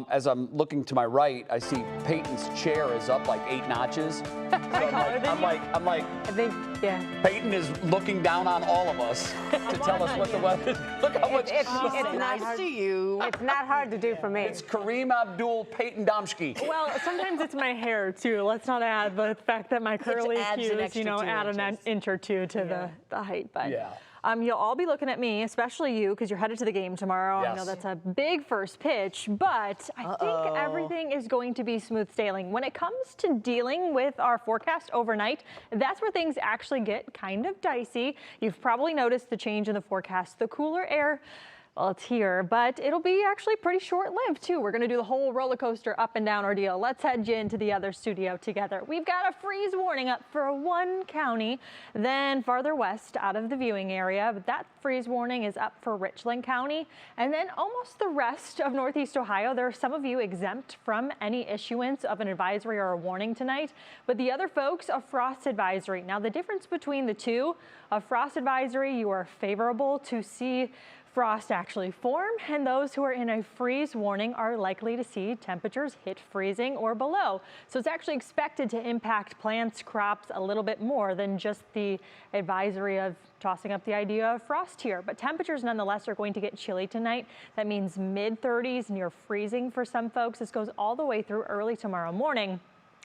As I'm looking to my right, I see Peyton's chair is up like 8 notches. So I'm like, I think, yeah. Peyton is looking down on all of us to tell us what the weather is. Look how much. It's not hard to you. It's not hard to do for me. It's Kareem Abdul Peyton Domsky. Well, sometimes it's my hair too. Let's not add the fact that my curly cues, add an inch or two to the height. But yeah. You'll all be looking at me, especially you, because you're headed to the game tomorrow. Yes. I know that's a big first pitch, but I think everything is going to be smooth sailing. When it comes to dealing with our forecast overnight, that's where things actually get kind of dicey. You've probably noticed the change in the forecast. The cooler air, well, it's here, but it'll be actually pretty short-lived too. We're gonna do the whole roller coaster up and down ordeal. Let's head you into the other studio together. We've got a freeze warning up for one county, then farther west out of the viewing area, but that freeze warning is up for Richland County, and then almost the rest of Northeast Ohio. There are some of you exempt from any issuance of an advisory or a warning tonight, but the other folks, a frost advisory. Now, the difference between the two, a frost advisory, you are favorable to see frost actually form, and those who are in a freeze warning are likely to see temperatures hit freezing or below. So it's actually expected to impact plants, crops a little bit more than just the advisory of tossing up the idea of frost here. But temperatures nonetheless are going to get chilly tonight. That means mid-30s, near freezing for some folks. This goes all the way through early tomorrow morning.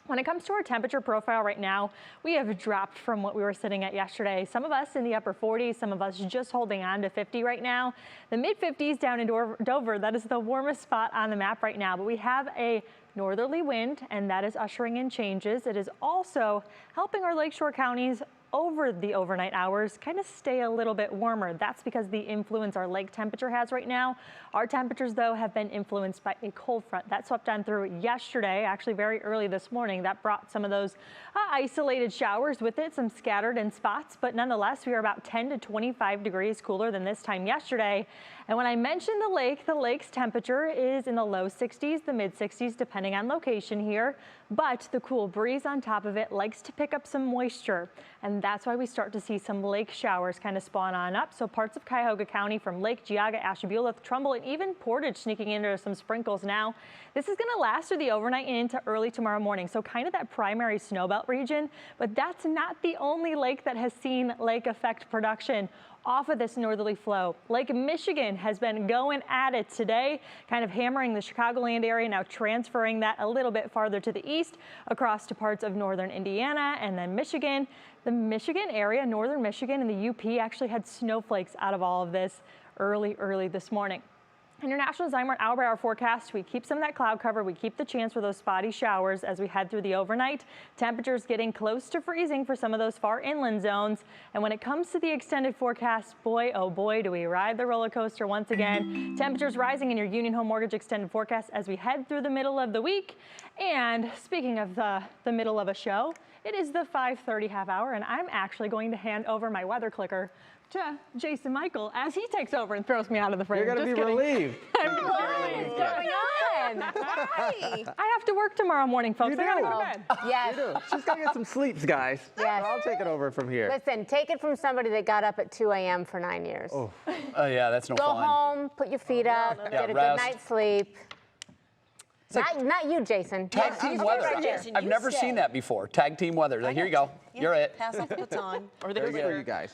When it comes to our temperature profile right now, we have dropped from what we were sitting at yesterday. Some of us in the upper 40s, some of us just holding on to 50 right now. The mid 50s down in Dover, that is the warmest spot on the map right now. But we have a northerly wind, and that is ushering in changes. It is also helping our lakeshore counties over the overnight hours kind of stay a little bit warmer. That's because the influence our lake temperature has right now. Our temperatures, though, have been influenced by a cold front that swept on through yesterday, actually very early this morning. That brought some of those isolated showers with it, some scattered in spots, but nonetheless, we are about 10 to 25 degrees cooler than this time yesterday. And when I mentioned the lake's temperature is in the low 60s, the mid 60s, depending on location here, but the cool breeze on top of it likes to pick up some moisture. And that's why we start to see some lake showers kind of spawn on up. So parts of Cuyahoga County from Lake Geauga, Ashtabula, Trumbull, and even Portage sneaking into some sprinkles now. This is going to last through the overnight and into early tomorrow morning. So kind of that primary snowbelt region, but that's not the only lake that has seen lake effect production off of this northerly flow. Lake Michigan has been going at it today, kind of hammering the Chicagoland area, now transferring that a little bit farther to the east across to parts of northern Indiana and then Michigan. The Michigan area, northern Michigan and the UP actually had snowflakes out of all of this early this morning. In your National Zymer hour-by-hour forecast, we keep some of that cloud cover. We keep the chance for those spotty showers as we head through the overnight. Temperatures getting close to freezing for some of those far inland zones. And when it comes to the extended forecast, boy, oh boy, do we ride the roller coaster once again. Temperatures rising in your Union Home Mortgage extended forecast as we head through the middle of the week. And speaking of the middle of a show, it is the 5:30 half hour, and I'm actually going to hand over my weather clicker to Jason Michael as he takes over and throws me out of the frame. You're going to be relieved. I'm going to be relieved. What's going on? Why? I have to work tomorrow morning, folks. I got to go to bed. Yes. You do. She's got to get some sleeps, guys. Yes. I'll take it over from here. Listen, take it from somebody that got up at 2 a.m. for 9 years. Oh. Yeah, that's no Go fun. home, put your feet up, get a good rest. night's sleep. Not you, Jason. Tag team weather. I've never seen that before. Tag team weather. Like, here you go. You're it. Pass off the baton. Or there's for you guys.